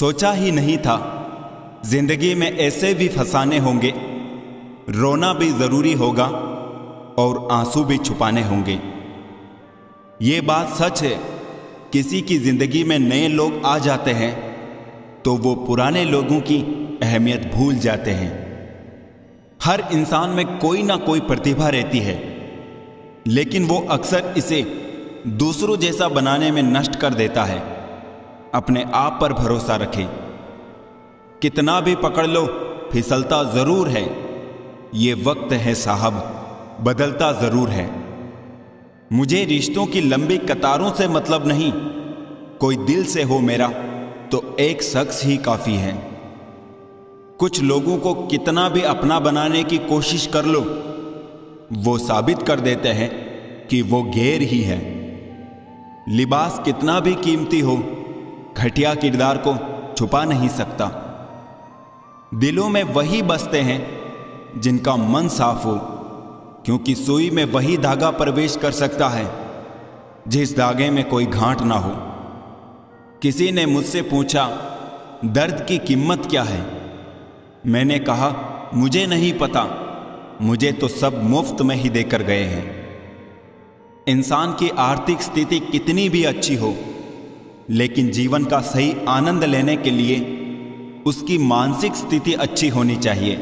सोचा ही नहीं था जिंदगी में ऐसे भी फसाने होंगे, रोना भी जरूरी होगा और आंसू भी छुपाने होंगे। ये बात सच है, किसी की जिंदगी में नए लोग आ जाते हैं तो वो पुराने लोगों की अहमियत भूल जाते हैं। हर इंसान में कोई ना कोई प्रतिभा रहती है, लेकिन वो अक्सर इसे दूसरों जैसा बनाने में नष्ट कर देता है। अपने आप पर भरोसा रखें, कितना भी पकड़ लो फिसलता जरूर है। ये वक्त है साहब, बदलता जरूर है। मुझे रिश्तों की लंबी कतारों से मतलब नहीं, कोई दिल से हो मेरा तो एक शख्स ही काफी है। कुछ लोगों को कितना भी अपना बनाने की कोशिश कर लो, वो साबित कर देते हैं कि वो गैर ही है। लिबास कितना भी कीमती हो, घटिया किरदार को छुपा नहीं सकता। दिलों में वही बसते हैं जिनका मन साफ हो, क्योंकि सुई में वही धागा प्रवेश कर सकता है जिस धागे में कोई गांठ ना हो। किसी ने मुझसे पूछा, दर्द की कीमत क्या है? मैंने कहा, मुझे नहीं पता, मुझे तो सब मुफ्त में ही देकर गए हैं। इंसान की आर्थिक स्थिति कितनी भी अच्छी हो, लेकिन जीवन का सही आनंद लेने के लिए उसकी मानसिक स्थिति अच्छी होनी चाहिए।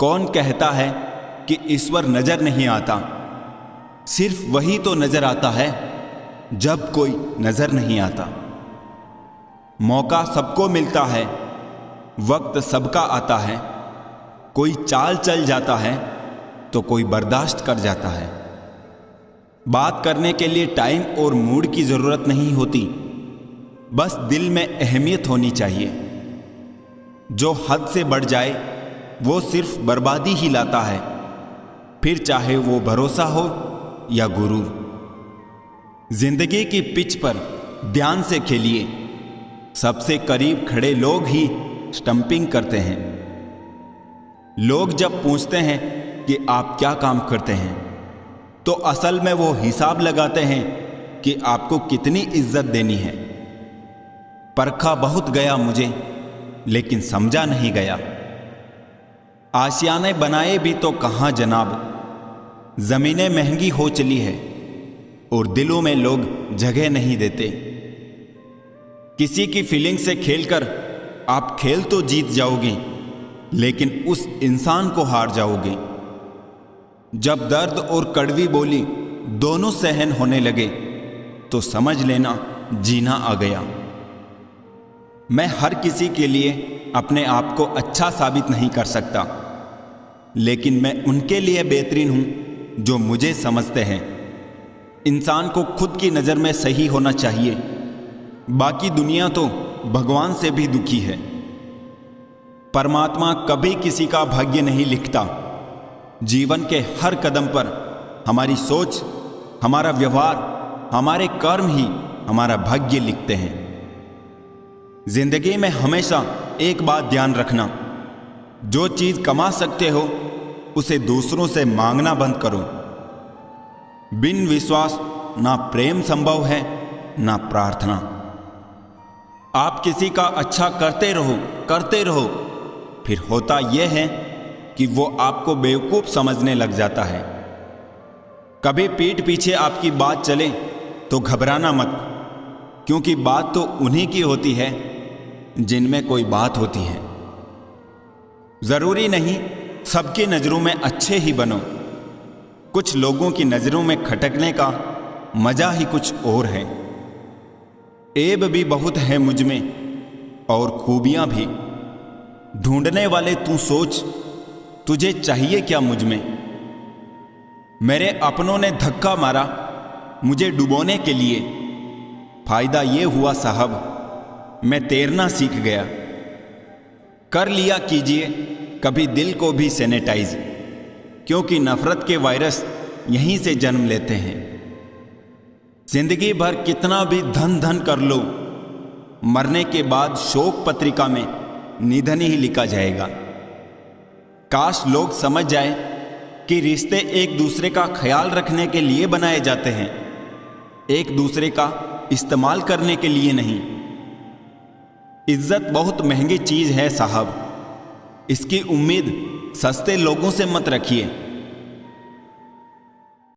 कौन कहता है कि ईश्वर नजर नहीं आता? सिर्फ वही तो नजर आता है जब कोई नजर नहीं आता। मौका सबको मिलता है, वक्त सबका आता है। कोई चाल चल जाता है तो कोई बर्दाश्त कर जाता है। बात करने के लिए टाइम और मूड की जरूरत नहीं होती, बस दिल में अहमियत होनी चाहिए। जो हद से बढ़ जाए वो सिर्फ बर्बादी ही लाता है, फिर चाहे वो भरोसा हो या गुरूर। जिंदगी की पिच पर ध्यान से खेलिए, सबसे करीब खड़े लोग ही स्टंपिंग करते हैं। लोग जब पूछते हैं कि आप क्या काम करते हैं, तो असल में वो हिसाब लगाते हैं कि आपको कितनी इज्जत देनी है। परखा बहुत गया मुझे, लेकिन समझा नहीं गया। आशियाने बनाए भी तो कहां जनाब, जमीनें महंगी हो चली है और दिलों में लोग जगह नहीं देते। किसी की फीलिंग से खेलकर आप खेल तो जीत जाओगे, लेकिन उस इंसान को हार जाओगे। जब दर्द और कड़वी बोली दोनों सहन होने लगे तो समझ लेना जीना आ गया। मैं हर किसी के लिए अपने आप को अच्छा साबित नहीं कर सकता, लेकिन मैं उनके लिए बेहतरीन हूं जो मुझे समझते हैं। इंसान को खुद की नज़र में सही होना चाहिए, बाकी दुनिया तो भगवान से भी दुखी है। परमात्मा कभी किसी का भाग्य नहीं लिखता। जीवन के हर कदम पर हमारी सोच, हमारा व्यवहार, हमारे कर्म ही हमारा भाग्य लिखते हैं। जिंदगी में हमेशा एक बात ध्यान रखना, जो चीज कमा सकते हो उसे दूसरों से मांगना बंद करो। बिन विश्वास ना प्रेम संभव है ना प्रार्थना। आप किसी का अच्छा करते रहो, फिर होता यह है कि वो आपको बेवकूफ समझने लग जाता है। कभी पीठ पीछे आपकी बात चले तो घबराना मत, क्योंकि बात तो उन्हीं की होती है जिनमें कोई बात होती है। जरूरी नहीं सबकी नजरों में अच्छे ही बनो, कुछ लोगों की नजरों में खटकने का मजा ही कुछ और है। ऐब भी बहुत है मुझ में और खूबियां भी। ढूंढने वाले तू सोच, तुझे चाहिए क्या मुझ में? मेरे अपनों ने धक्का मारा मुझे डुबोने के लिए। फायदा ये हुआ साहब, मैं तैरना सीख गया। कर लिया कीजिए कभी दिल को भी सैनिटाइज, क्योंकि नफरत के वायरस यहीं से जन्म लेते हैं। जिंदगी भर कितना भी धन कर लो, मरने के बाद शोक पत्रिका में निधन ही लिखा जाएगा। काश लोग समझ जाए कि रिश्ते एक दूसरे का ख्याल रखने के लिए बनाए जाते हैं, एक दूसरे का इस्तेमाल करने के लिए नहीं। इज्जत बहुत महंगी चीज है साहब। इसकी उम्मीद सस्ते लोगों से मत रखिए।